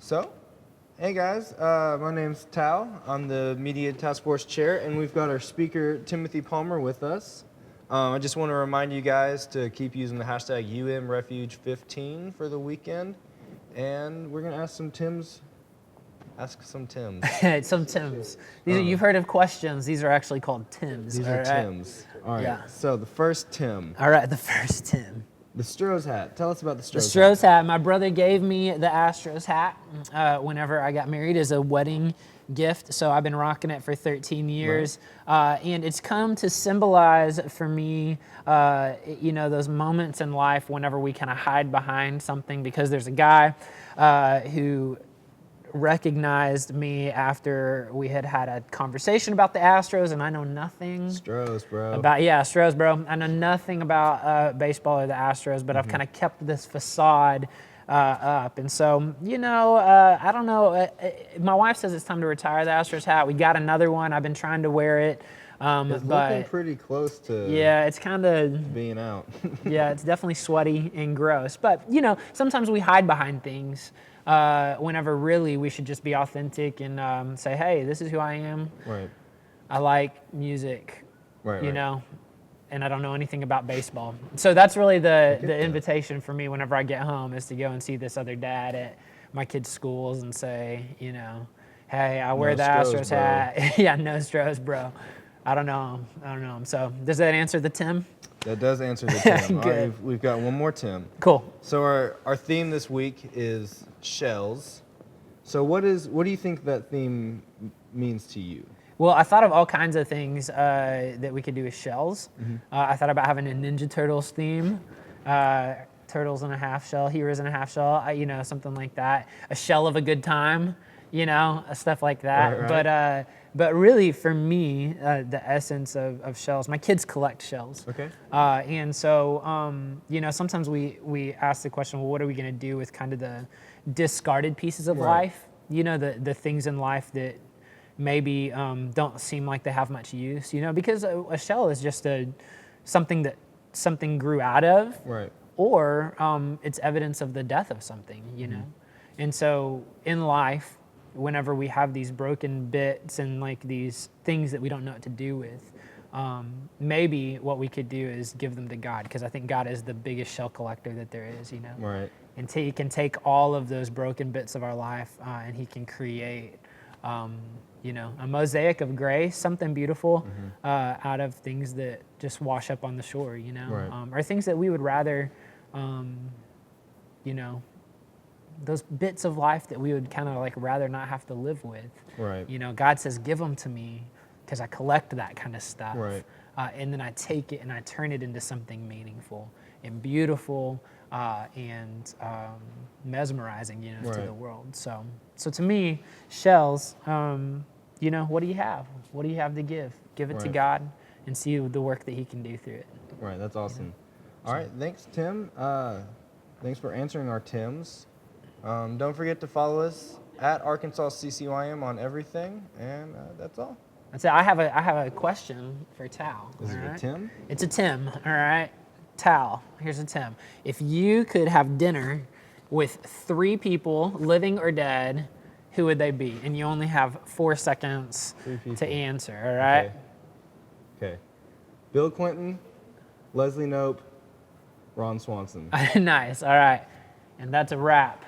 So, hey guys, my name's Tal. I'm the Media Task Force Chair, and we've got our speaker, Timothy Palmer, with us. I just want to remind you guys to keep using the hashtag UMRefuge15 for the weekend, and we're going to ask some Tims. Some Tims. You've heard of questions. These are actually called Tims. These are Tims. All right, Yeah. So the first Tim. All right, the first Tim. The Stros hat. Tell us about the Stros The hat. Stros hat. My brother gave me the Astros hat whenever I got married as a wedding gift. So I've been rocking it for 13 years. Right. And it's come to symbolize for me, those moments in life whenever we kind of hide behind something, because there's a guy who recognized me after we had a conversation about the Astros, and I know nothing Stros, bro. Stros, bro. I know nothing about baseball or the Astros, but I've kind of kept this facade up. And so, I don't know. My wife says it's time to retire the Astros hat. We got another one. I've been trying to wear it. It's looking pretty close to it's kind of being out. Yeah, it's definitely sweaty and gross. But, sometimes we hide behind things. Whenever really we should just be authentic and say, hey, this is who I am. Right. I like music, right. And I don't know anything about baseball. So that's really the invitation for me whenever I get home, is to go and see this other dad at my kids' schools and say, hey, I wear the Astros hat. Yeah, no Stros, bro. I don't know him. So does that answer the Tim? That does answer the Tim. Good. All right, we've got one more Tim. Cool. So our theme this week is shells. So what do you think that theme means to you? Well, I thought of all kinds of things that we could do with shells. Mm-hmm. I thought about having a Ninja Turtles theme, turtles in a half shell, heroes in a half shell, something like that. A shell of a good time, stuff like that. Right. But really, for me, the essence of shells, my kids collect shells. Okay. And so, sometimes we ask the question, well, what are we going to do with kind of the discarded pieces of life? The things in life that maybe don't seem like they have much use, because a shell is just something that something grew out of. Right. Or it's evidence of the death of something, Mm-hmm. And so in life, whenever we have these broken bits and like these things that we don't know what to do with, maybe what we could do is give them to God, because I think God is the biggest shell collector that there is, Right. And He can take all of those broken bits of our life and He can create, a mosaic of grace, something beautiful mm-hmm. Out of things that just wash up on the shore, Right. Or things that we would rather, those bits of life that we would kind of like rather not have to live with. Right. God says, give them to me, because I collect that kind of stuff. Right. And then I take it and I turn it into something meaningful and beautiful and mesmerizing, right. to the world. So to me, shells, what do you have? What do you have to give? Give it to God and see the work that He can do through it. Right, that's awesome. All right, thanks, Tim. Thanks for answering our Tims. Don't forget to follow us at Arkansas CCYM on everything, and that's all. That's it. I have a question for Tal. Is it a Tim? It's a Tim. All right, Tal. Here's a Tim. If you could have dinner with 3 people, living or dead, who would they be? And you only have 4 seconds to answer. All right. Okay. Bill Clinton, Leslie Knope, Ron Swanson. Nice. All right. And that's a wrap.